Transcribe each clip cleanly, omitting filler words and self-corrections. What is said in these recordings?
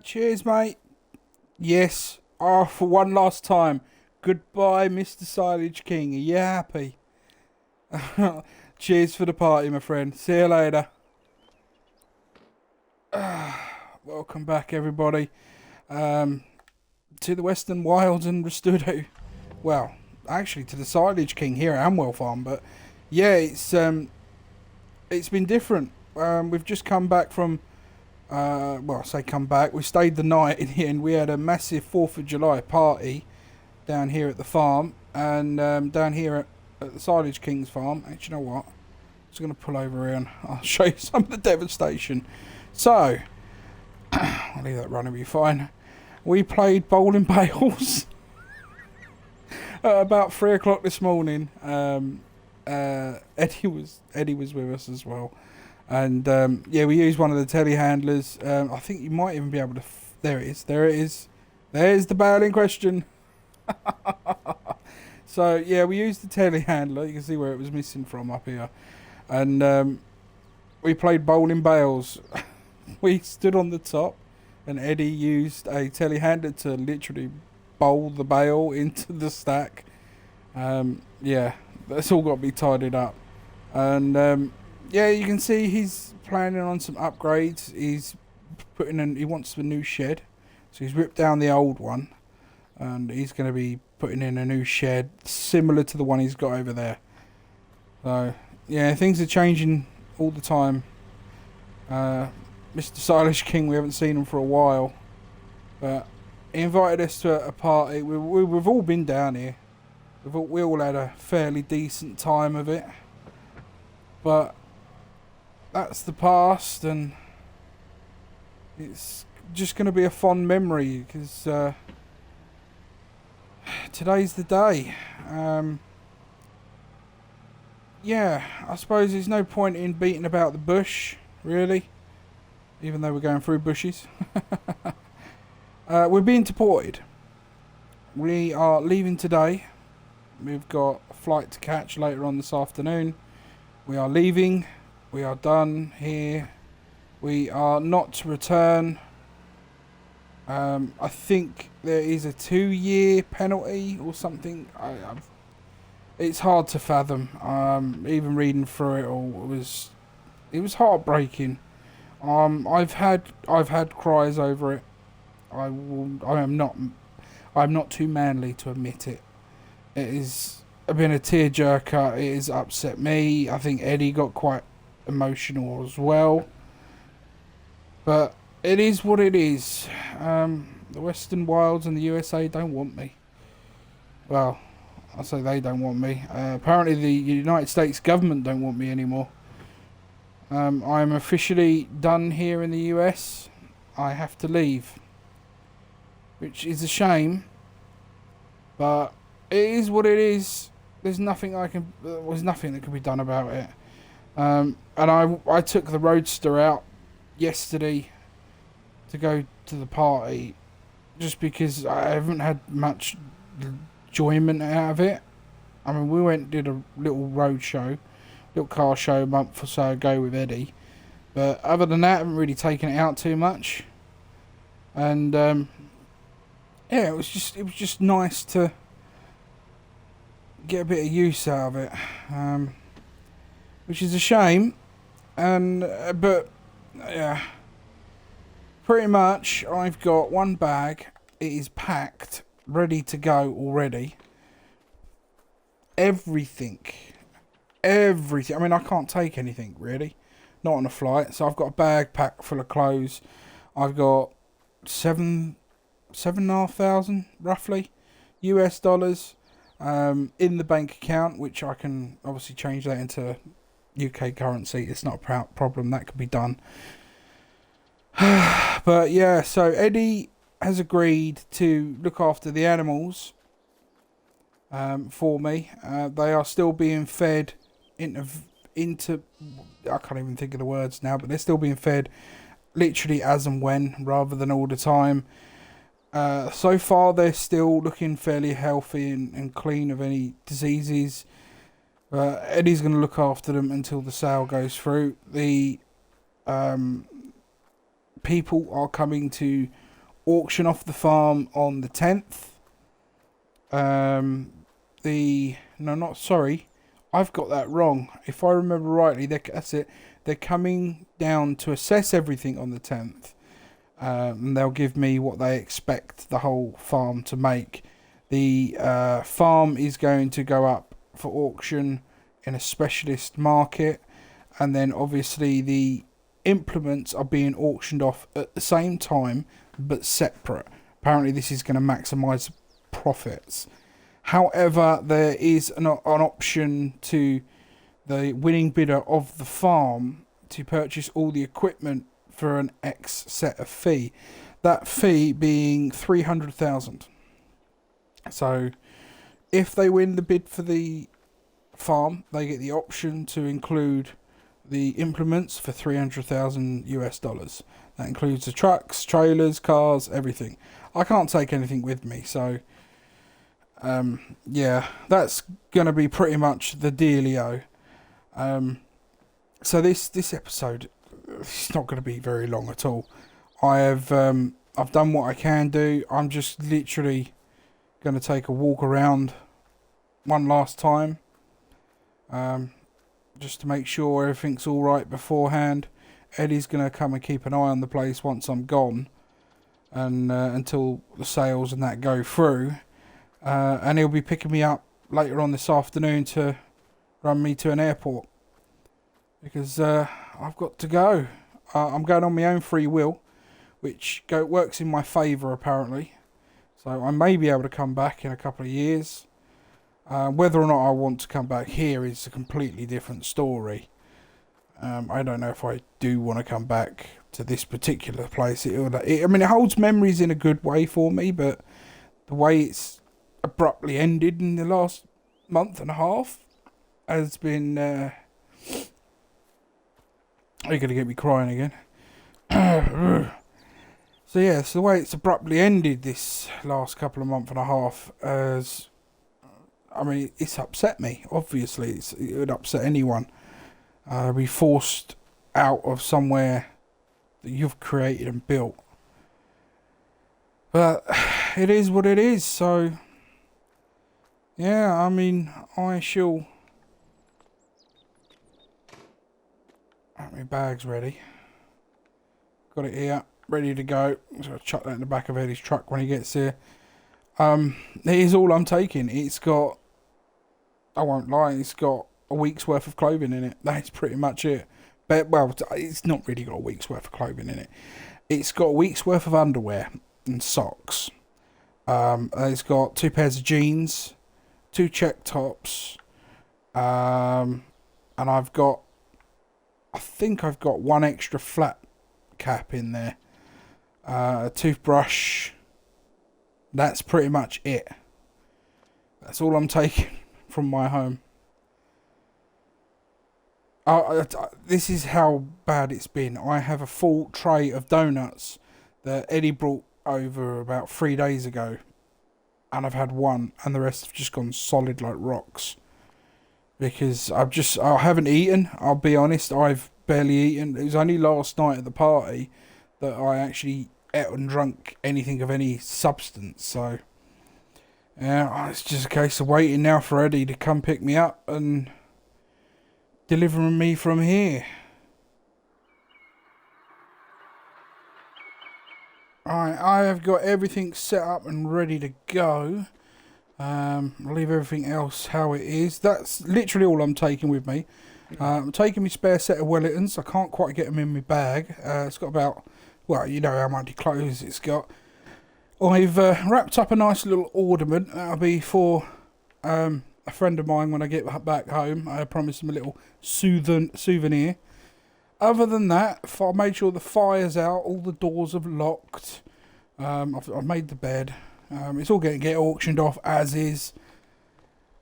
Cheers, mate. Yes. Oh, for one last time. Goodbye, Mr. Silage King. Are you happy? Cheers for the party, my friend. See you later. Welcome back, everybody, to the Western Wilds and Restudo. Well, actually, to the Silage King here at Amwell Farm. But yeah, it's been different. We've just come back from. Well, I say come back. We stayed the night in the end. We had a massive 4th of July party down here at the farm, and down here at the Silage King's farm. Actually, you know what? I'm just going to pull over here and I'll show you some of the devastation. So, I'll leave that running, be fine. We played bowling bales at about 3 o'clock this morning. Eddie was with us as well. And yeah, we used one of the telehandlers. I think you might even be able to. There it is. There's the bale in question. So yeah, we used the telehandler. You can see where it was missing from up here, and we played bowling bales. We stood on the top, and Eddie used a telehandler to literally bowl the bale into the stack. Yeah, that's all got to be tidied up, and yeah, you can see he's planning on some upgrades. He's putting in. He wants a new shed, so he's ripped down the old one, and he's going to be putting in a new shed similar to the one he's got over there. So yeah, things are changing all the time. Mr. Silage King, we haven't seen him for a while, but he invited us to a party. We've all been down here. We all had a fairly decent time of it, but that's the past, and it's just going to be a fond memory because today's the day. Yeah, I suppose there's no point in beating about the bush, really, even though we're going through bushes. We're being deported. We are leaving today. We've got a flight to catch later on this afternoon. We are leaving. We are done here. We are not to return. I think there is a 2-year penalty or something. It's hard to fathom. Even reading through it all, it was heartbreaking. I've had cries over it. I'm not too manly to admit it. It has been a tearjerker. It has upset me. I think Eddie got quite emotional as well. But it is what it is. The Western Wilds and the USA don't want me. Well, I say they don't want me. Apparently the United States government don't want me anymore. I'm officially done here in the US. I have to leave, which is a shame, but it is what it is. There's nothing that can be done about it. And I took the Roadster out yesterday to go to the party, just because I haven't had much enjoyment out of it. I mean, we went and did a little road show, little car show a month or so ago with Eddie, but other than that, I haven't really taken it out too much. And yeah, it was just nice to get a bit of use out of it, which is a shame. And but yeah, pretty much I've got one bag. It is packed, ready to go already. Everything. I mean, I can't take anything really, not on a flight. So I've got a bag packed full of clothes. I've got $7,500 roughly US dollars in the bank account, which I can obviously change that into UK currency. It's not a problem. That could be done. But yeah, so Eddie has agreed to look after the animals for me. They are still being fed into I can't even think of the words now, but they're still being fed literally as and when, rather than all the time. So far they're still looking fairly healthy and clean of any diseases. Eddie's going to look after them until the sale goes through. The people are coming to auction off the farm on the 10th. No, not sorry. I've got that wrong. If I remember rightly, that's it. They're coming down to assess everything on the 10th. And they'll give me what they expect the whole farm to make. The farm is going to go up for auction in a specialist market, and then obviously the implements are being auctioned off at the same time but separate. Apparently this is going to maximise profits. However, there is an option to the winning bidder of the farm to purchase all the equipment for an X set of fee. That fee being 300,000. So if they win the bid for the farm, they get the option to include the implements for 300,000 US dollars. That includes the trucks, trailers, cars, everything. I can't take anything with me, so yeah, that's gonna be pretty much the dealio. So this episode, it's not going to be very long at all. I've done what I can do. I'm just literally going to take a walk around one last time, just to make sure everything's all right beforehand. Eddie's going to come and keep an eye on the place once I'm gone, and until the sales and that go through, and he'll be picking me up later on this afternoon to run me to an airport, because I've got to go. I'm going on my own free will, which works in my favour apparently. So I may be able to come back in a couple of years. Whether or not I want to come back here is a completely different story. I don't know if I do want to come back to this particular place. I mean, it holds memories in a good way for me, but the way it's abruptly ended in the last month and a half has been... You're going to get me crying again. So yeah, so the way it's abruptly ended this last couple of months and a half, it's upset me. Obviously, it would upset anyone. Be forced out of somewhere that you've created and built. But it is what it is, so... Yeah, I mean, I shall... Have my bags ready. Got it here, ready to go. So I'll chuck that in the back of Eddie's truck when he gets here. It is all I'm taking. It's got... I won't lie, it's got a week's worth of clothing in it. That's pretty much it. But, well, it's not really got a week's worth of clothing in it. It's got a week's worth of underwear and socks. It's got 2 pairs of jeans, 2 check tops, and I think I've got 1 extra flat cap in there. A toothbrush. That's pretty much it. That's all I'm taking from my home. This is how bad it's been. I have a full tray of donuts that Eddie brought over about 3 days ago. And I've had 1, and the rest have just gone solid like rocks. Because I haven't eaten, I'll be honest, I've barely eaten. It was only last night at the party that I actually ate and drunk anything of any substance, so... Yeah, it's just a case of waiting now for Eddie to come pick me up and delivering me from here. Alright, I have got everything set up and ready to go. I'll leave everything else how it is. That's literally all I'm taking with me. I'm taking my spare set of Wellingtons. I can't quite get them in my bag. It's got about, well, you know how much clothes it's got. I've wrapped up a nice little ornament. That'll be for a friend of mine when I get back home. I promised him a little souvenir. Other than that, I made sure the fire's out. All the doors are locked. I've made the bed. It's all going to get auctioned off as is.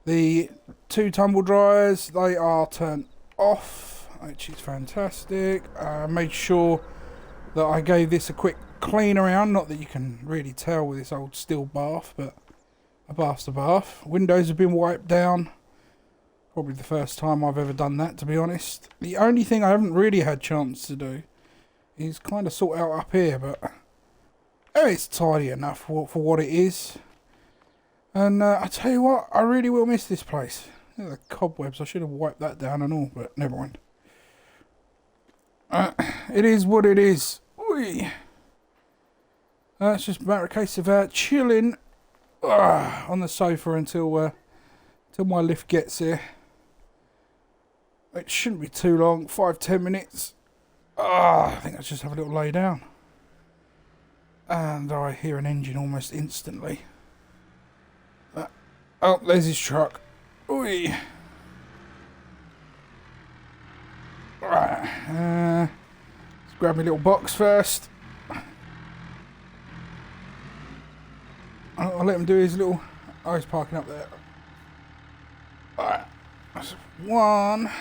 The 2 tumble dryers, they are turned off, which is fantastic. Made sure that I gave this a quick clean around. Not that you can really tell with this old steel bath, but a bath's a bath. Windows have been wiped down. Probably the first time I've ever done that, to be honest. The only thing I haven't really had chance to do is kind of sort out up here, but It's tidy enough for what it is. And I tell you what, I really will miss this place. Look at the cobwebs. I should have wiped that down and all, but never mind. It is what it is. It's just a matter of case of chilling on the sofa until my lift gets here. It shouldn't be too long, 5-10 minutes. I think I'll just have a little lay down. And I hear an engine almost instantly. Oh, there's his truck. Right, let's grab my little box first. I'll let him do his little... Oh, he's parking up there. Alright, that's one.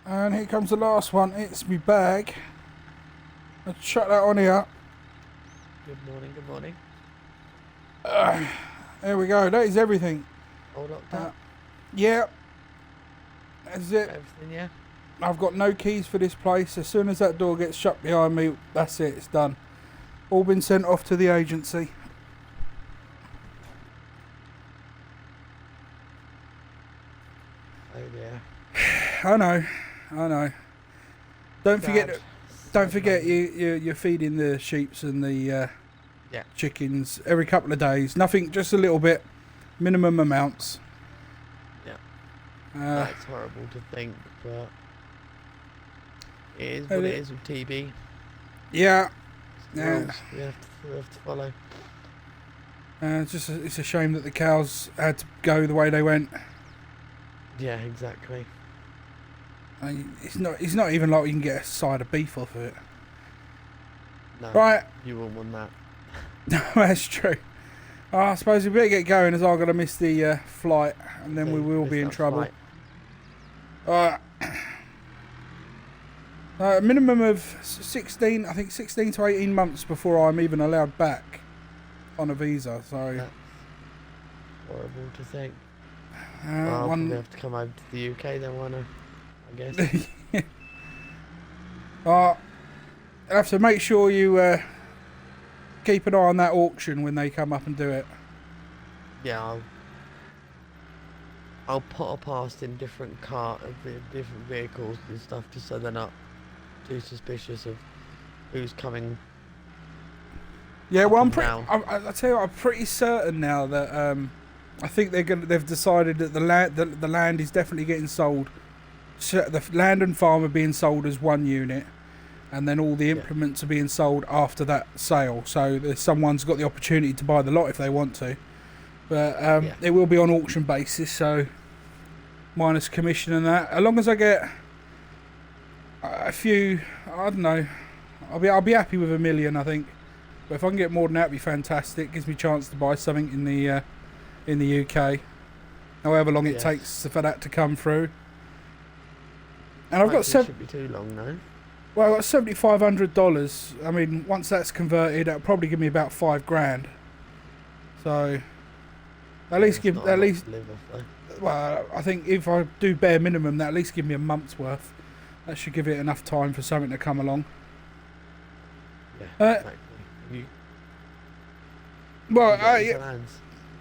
And here comes the last one. It's my bag. I'll chuck that on here. Good morning, good morning. There we go. That is everything. All locked up? Yeah. That's it. Everything, yeah? I've got no keys for this place. As soon as that door gets shut behind me, that's it. It's done. All been sent off to the agency. Oh dear. I know. Don't forget you're feeding the sheeps and the chickens every couple of days. Nothing, just a little bit, minimum amounts. Yeah. That's horrible to think, but it is what it is with TB. Yeah. We have to follow. It's a shame that the cows had to go the way they went. Yeah, exactly. It's not even like we can get a side of beef off of it. No, right. You wouldn't want that. No, that's true. I suppose we better get going, as I'm going to miss the flight, and then we will be in trouble. A minimum of 16 to 18 months before I'm even allowed back on a visa. So that's horrible to think. I'll probably have to come over to the UK then, won't I guess. I'll have to make sure you keep an eye on that auction when they come up and do it. Yeah, I'll put a past in different different vehicles and stuff, just so they're not too suspicious of who's coming. Yeah, well, I tell you what, I'm pretty certain now that I think they've decided that the land is definitely getting sold. So the land and farm are being sold as one unit, and then all the implements are being sold after that sale. So someone's got the opportunity to buy the lot if they want to, but it will be on auction basis, so minus commission and that. As long as I get a few, I don't know, I'll be happy with $1 million, I think. But if I can get more than that, it'd be fantastic. Gives me a chance to buy something in the UK, however long it takes for that to come through. And I've got shouldn't be too long, no. Well, I've got $7,500. I mean, once that's converted, that'll probably give me about $5,000. So, well, I think if I do bare minimum, that at least give me a month's worth. That should give it enough time for something to come along. Yeah, exactly.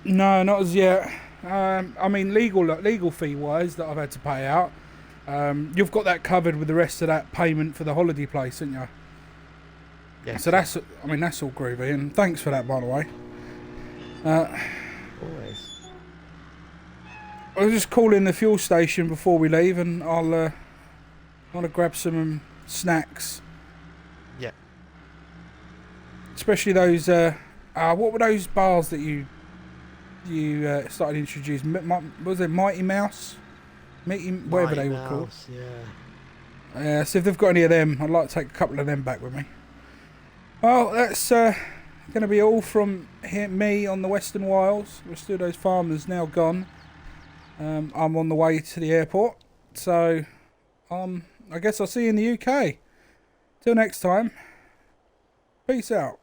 No, not as yet. I mean, legal fee wise that I've had to pay out. You've got that covered with the rest of that payment for the holiday place, haven't you? Yeah. So that's all groovy, and thanks for that, by the way. Always. I'll just call in the fuel station before we leave, and I'll grab some snacks. Yeah. Especially those. What were those bars that you started introducing? Was it Mighty Mouse? Whatever they were called. Yeah. So if they've got any of them, I'd like to take a couple of them back with me. Well, that's going to be all from me on the Western Wilds. Westudo's Farmers now gone. I'm on the way to the airport. So, I guess I'll see you in the UK. Till next time. Peace out.